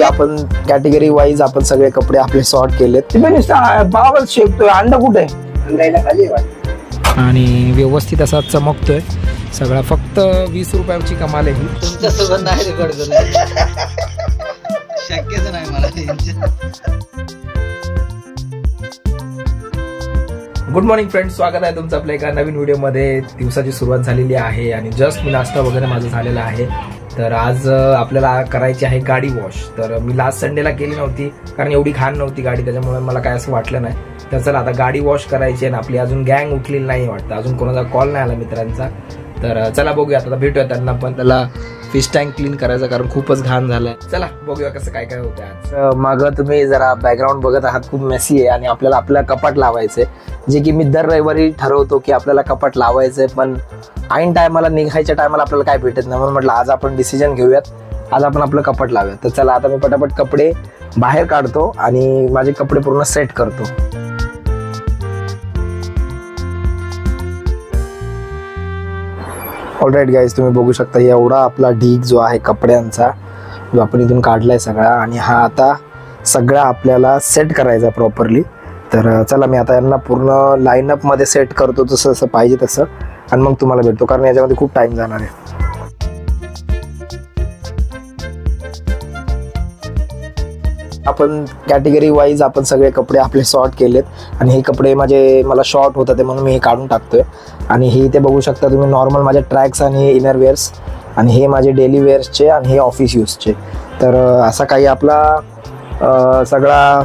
आपण category wise आपण सगळे कपडे आपले सॉर्ट केलेत. बाबा शेकतोय, अंडा कुठे आणि व्यवस्थित असा चमकतोय सगळा. फक्त 20 रुपयाची कमाल आहे. तुमच्यासोबत नाही रेकॉर्ड करू शक्यच नाही मला. गुड मॉर्निंग फ्रेंड्स, स्वागत आहे तुमचं आपल्या एका नवीन व्हिडिओमध्ये. दिवसाची सुरुवात झालेली आहे आणि जस्ट मी नाश्ता वगैरे माझा झालेला आहे. तर आज आपल्याला करायची आहे गाडी वॉश. तर मी लास्ट संडेला केली नव्हती कारण एवढी घाण नव्हती गाडी, त्याच्यामुळे मला काय असं वाटलं नाही. तर चला आता गाडी वॉश करायची आहे. आपली अजून गँग उठलेली नाही वाटतं, अजून कोणाचा कॉल नाही आला मित्रांचा. तर चला बघूया, आता भेटूया त्यांना. पण त्याला फिश टँक क्लीन करायचं कारण खूपच घाण झालंय. चला बघूया कसं काय काय होतं आज. मागं तुम्ही जरा बॅकग्राऊंड बघत आहात, खूप मेसी आहे आणि आपल्याला आपल्या कपाट लावायचंय. जे की मी दर रविवारी ठरवतो की आपल्याला कपाट लावायचंय, पण ऐन टायमाला निघायच्या टायमाला आपल्याला काय भेटत नाही. म्हणून म्हटलं आज आपण डिसिजन घेऊयात, आज आपण आपलं कपाट लावूयात. तर चला आता मी पटापट कपडे बाहेर काढतो आणि माझे कपडे पूर्ण सेट करतो. ऑलराईट गाईज, तुम्ही बघू शकता एवढा आपला ढीग जो आहे कपड्यांचा, जो आपण इथून काढलाय सगळा, आणि हा आता सगळा आपल्याला सेट करायचा प्रॉपरली. तर चला मी आता यांना पूर्ण लाईनअप मध्ये सेट करतो जसं जसं पाहिजे तसं, आणि मग तुम्हाला भेटतो कारण याच्यामध्ये खूप टाइम जाणार आहे. आपण कॅटेगरी वाईज आपण सगळे कपडे आपले सॉर्ट केलेत आणि हे कपडे मला शॉर्ट होतं ते म्हणून मी हे काढून टाकतोय. आणि हे इथे बघू शकता तुम्ही नॉर्मल माझे ट्रॅक्स आणि इनर वेअर्स, आणि हे माझे डेली वेअर्सचे आणि हे ऑफिस यूजचे. तर असा काही आपला सगळा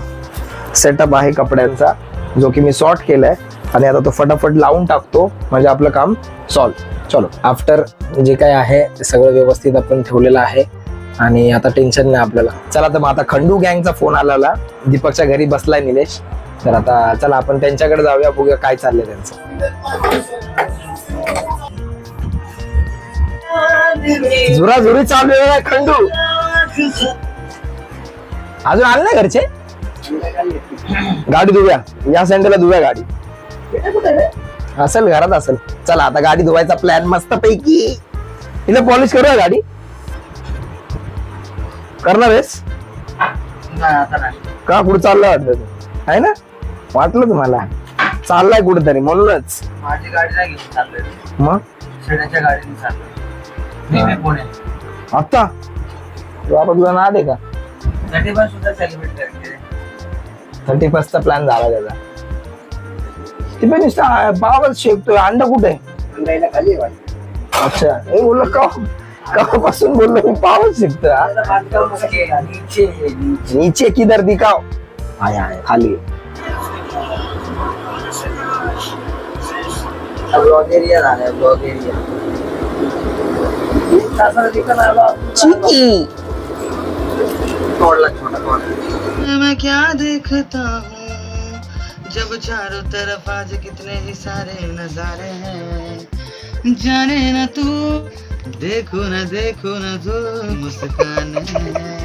सेटअप आहे कपड्यांचा, जो की मी सॉर्ट केलाय. आणि आता तो फटाफट लावून टाकतो म्हणजे आपलं काम सॉल्व. चलो, आफ्टर जे काय आहे ते सगळं व्यवस्थित आपण ठेवलेलं आहे आणि आता टेन्शन नाही आपल्याला. चला तर मग आता खंडू गँगचा फोन आलेला, दीपकच्या घरी बसलाय निलेश. तर आता चला आपण त्यांच्याकडे जाऊया, बघूया काय चाललंय त्यांचं. जुराजुरी चालू आहे खंडू. अजून आले नाही घरचे? गाडी धुव्या, या संडेला धुव्या गाडी. असेल घरात असेल. चला आता गाडी धुवायचा प्लॅन मस्त पैकी. इथे पॉलिश करूया गाडी. करणार आहेस का? कुठे चाललं वाटलं आहे ना? वाटलं तुम्हाला चाललाय कुठेतरी म्हणूनच. माझी गाडी नाही घेऊन चाललोय, मग शेण्याच्या गाडीने चाललोय पुणे. आता आपण तुला ना दे का 31 सुद्धा सेलिब्रेट करते. 31चा प्लॅन झाला त्याचा. ती पण बाबा शेकतोय, अंडा कुठे? खाली. अच्छा, हे बोललो कवापासून बोललो मी पावच शिकतो. नीचे किधर दिखाओ. आय खाली. ब्लॉग एरिया झालाय, ब्लॉग एरिया. चिकी तोडला छोटा तोडला. मैं क्या देखता हूँ जब चारों तरफ आज कितने ही सारे नजारे हैं. जाने ना तू, देखो ना तू मुस्कान है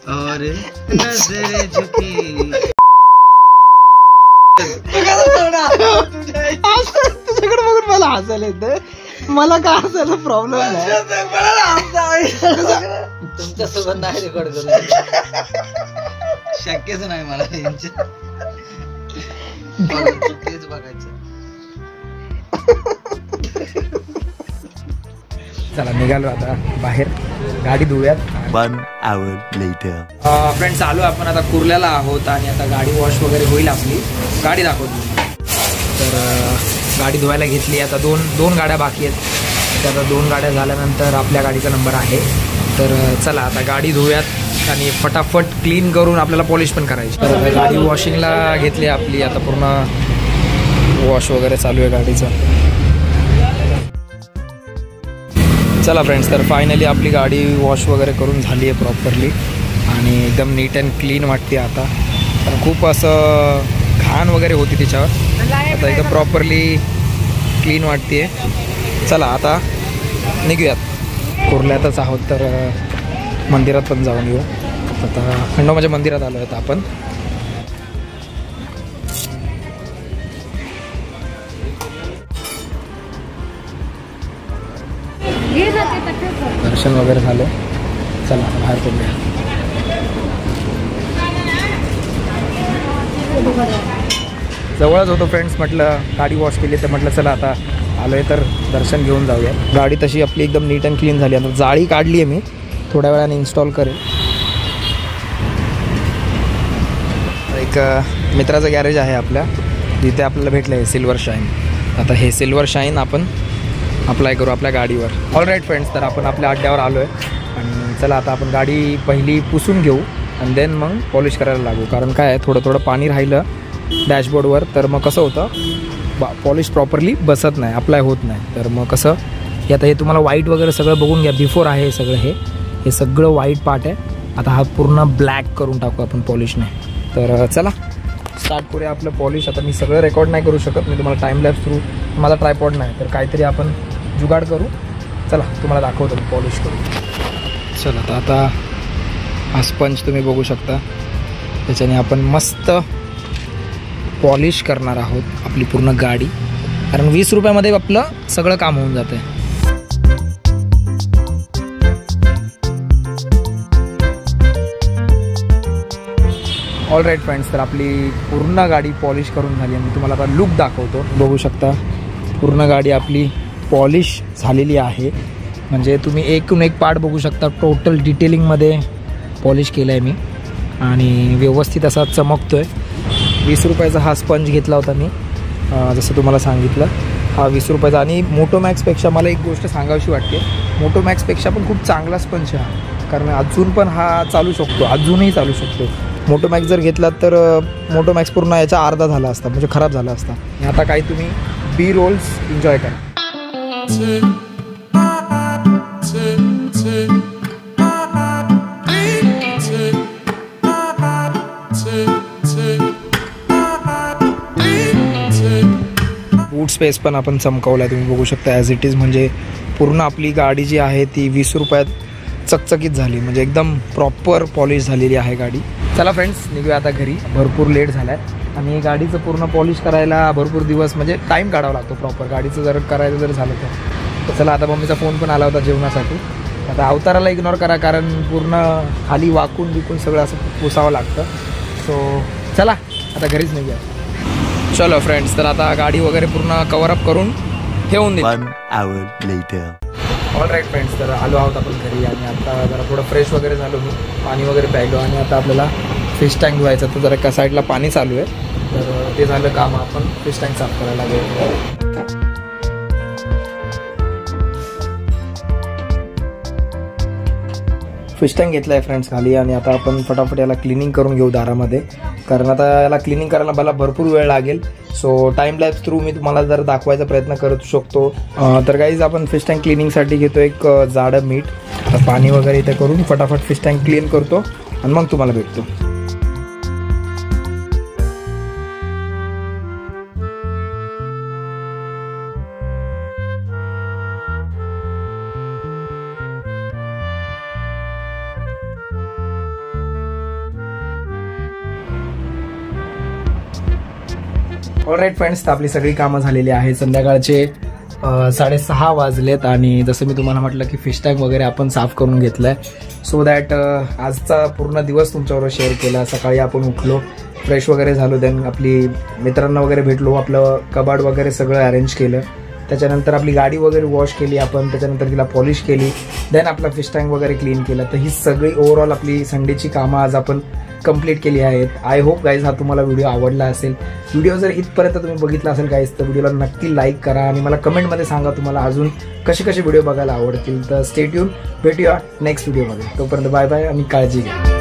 और नजरें झुकी. तुझ्याकडे बघून मला हसायला येतं. मला काय हसायला प्रॉब्लेम नाही. तुमच्यासोबत नाही रेकॉर्ड करू शक्यच नाही मला. तेच बघायचं. चला निघालो आता बाहेर, गाडी धुव्यात. 1 hour later. फ्रेंड्स आलो आपण आता कुर्ल्याला आहोत आणि आता गाडी वॉश वगैरे होईल आपली. गाडी दाखवतो. तर गाडी धुवायला घेतली. आता दोन गाड्या बाकी आहेत. त्या 2 गाड्या झाल्यानंतर आपल्या गाडीचा नंबर आहे. तर चला आता गाडी धुव्यात आणि फटाफट क्लीन करून आपल्याला पॉलिश पण करायची. तर गाडी वॉशिंगला घेतली आपली. आता पूर्ण वॉश वगैरे चालू आहे गाडीचं. चला फ्रेंड्स, तर फायनली आपली गाडी वॉश वगैरे करून झाली आहे प्रॉपरली आणि एकदम नीट अँड क्लीन वाटते आता. पण खूप असं घाण वगैरे होती त्याच्यावर, आता एकदम प्रॉपरली क्लीन वाटते. चला आता निघूयात. कुर्ल्यातच आहोत तर मंदिरात पण जाऊन येऊ. आता खंडोबाच्या मंदिरात आलो आहेत आपण. दर्शन वगैरे झालं. चला बाहेर पडूया. जवळच होतो फ्रेंड्स, म्हटलं गाडी वॉश केली तर म्हटलं चला आता आलोय तर दर्शन घेऊन जाऊया. गाडी तशी आपली एकदम नीट अँड क्लीन झाली. आता जाळी काढली आहे मी, थोड्या वेळाने इन्स्टॉल करेल. एक मित्राचं गॅरेज आहे आपल्या, जिथे आपल्याला भेटलं आहे सिल्वर शाईन. आता हे सिल्वर शाईन आपण अप्लाय करू आपल्या गाडीवर. ऑल राईट फ्रेंड्स, तर आपण आपल्या अड्ड्यावर आलो आहे आणि चला आता आपण गाडी पहिली पुसून घेऊ आणि देन मग पॉलिश करायला लागू. कारण काय आहे, थोडं पाणी राहिलं डॅशबोर्डवर तर मग कसं होतं, पॉलिश प्रॉपरली बसत नाही, अप्लाय होत नाही. तर मग कसं हे आता हे तुम्हाला वाईट वगैरे सगळं बघून घ्या. बिफोर आहे सगळं, हे सगळं वाईट पार्ट आहे. आता हा पूर्ण ब्लॅक करून टाकू आपण पॉलिशने. तर चला स्टार्ट करूया आपलं पॉलिश. आता मी सगळं रेकॉर्ड नाही करू शकत, मी तुम्हाला टाईम लॅप्स थ्रू, माझा ट्रायपॉड नाही, तर काहीतरी आपण जुगाड करू. चला तुम्हाला दाखवतो पॉलिश करू. चला तर आता हा स्पंज तुम्ही बघू शकता, त्याच्याने आपण मस्त पॉलिश करणार आहोत आपली पूर्ण गाडी. कारण 20 रुपयामध्ये आपलं सगळं काम होऊन जातं. ऑल राईट फ्रेंड्स, तर आपली पूर्ण गाडी पॉलिश करून झाली आणि मी तुम्हाला आता लुक दाखवतो. बघू शकता पूर्ण गाडी आपली पॉलिश झालेली आहे. म्हणजे तुम्ही एकूण एक पार्ट बघू शकता, टोटल डिटेलिंगमध्ये पॉलिश केलं आहे मी आणि व्यवस्थित असा चमकतो आहे. 20 रुपयाचा हा स्पंज घेतला होता मी, जसं तुम्हाला सांगितलं, हा 20 रुपयाचा. आणि मोटोमॅक्सपेक्षा मला एक गोष्ट सांगावीशी वाटते, मोटोमॅक्सपेक्षा पण खूप चांगला स्पंज हा, कारण अजून पण हा चालू शकतो, अजूनही चालू शकतो. मोटोमॅक्स जर घेतलात तर मोटोमॅक्स पूर्ण याचा अर्धा झाला असता, म्हणजे खराब झाला असता. आता काही तुम्ही बी रोल्स एन्जॉय करा. बूट स्पेस पण आपण चमकवला, तुम्ही बघू शकता ॲज इट इज. म्हणजे पूर्ण आपली गाडी जी आहे ती 20 रुपयात चकचकीत झाली, म्हणजे एकदम प्रॉपर पॉलिश झालेली आहे गाडी. चला फ्रेंड्स निघूया आता घरी, भरपूर लेट झाला आहे आणि गाडीचं पूर्ण पॉलिश करायला भरपूर दिवस म्हणजे टाईम काढावा लागतो प्रॉपर. गाडीचं जर करायचं जर झालं तर चला. आता मम्मीचा फोन पण आला होता जेवणासाठी. आता अवताराला इग्नोर करा, कारण पूर्ण खाली वाकून बिकून सगळं असं पुसावं लागतं. सो चला आता घरीच निघूया. चलो फ्रेंड्स, तर आता गाडी वगैरे पूर्ण कवरअप करून ठेवून दिली. 1 hour later. All right friends, तर आलो आहोत आपण घरी आणि आता जरा थोडं फ्रेश वगैरे झालो, मी पाणी वगैरे प्यायलो आणि आता आपल्याला फिश टँक धुवायचं. तर जरा एका साईडला पाणी चालू आहे, तर ते झालं काम, आपण फिश टँक साफ करायला लागेल. फिश टँक घेतला आहे फ्रेंड्स खाली आणि आता आपण फटाफट याला क्लिनिंग करून घेऊ दारामध्ये, कारण आता याला क्लिनिंग करायला मला भरपूर वेळ लागेल. सो टाईम लॅप्स थ्रू मी तुम्हाला जर दाखवायचा प्रयत्न करू शकतो. तर गाईज आपण फिश टँक क्लिनिंगसाठी घेतो एक जाडं मीठ. आता पाणी वगैरे इथे करून फटाफट फिश टँक क्लीन करतो आणि मग तुम्हाला भेटतो. ऑल राईट फ्रेंड्स, तर आपली सगळी कामं झालेली आहेत. संध्याकाळचे 6:30 वाजलेत आणि जसं मी तुम्हाला म्हटलं की फिश टँक वगैरे आपण साफ करून घेतलं आहे. सो दॅट आजचा पूर्ण दिवस तुमच्याबरोबर शेअर केला. सकाळी आपण उठलो, फ्रेश वगैरे झालो, देन आपली मित्रांना वगैरे भेटलो, आपलं कबाड वगैरे सगळं अरेंज केलं. त्याच्यानंतर आपली गाडी वगैरे वॉश केली आपण, त्याच्यानंतर तिला पॉलिश केली, देन आपला फिश टँक वगैरे क्लीन केला. तर ही सगळी ओव्हरऑल आपली संडेची कामं आज आपण कंप्लीट केली आहेत. आय होप गाईज हा तुम्हाला व्हिडिओ आवडला असेल. व्हिडिओ जर इथपर्यंत तुम्ही बघितला असेल गाईज, तर व्हिडिओला नक्की लाईक करा आणि मला कमेंटमध्ये सांगा तुम्हाला अजून कसे व्हिडिओ बघायला आवडतील. तर स्टे ट्यून, भेटूया नेक्स्ट व्हिडिओमध्ये. तोपर्यंत बाय बाय आणि काळजी घ्या.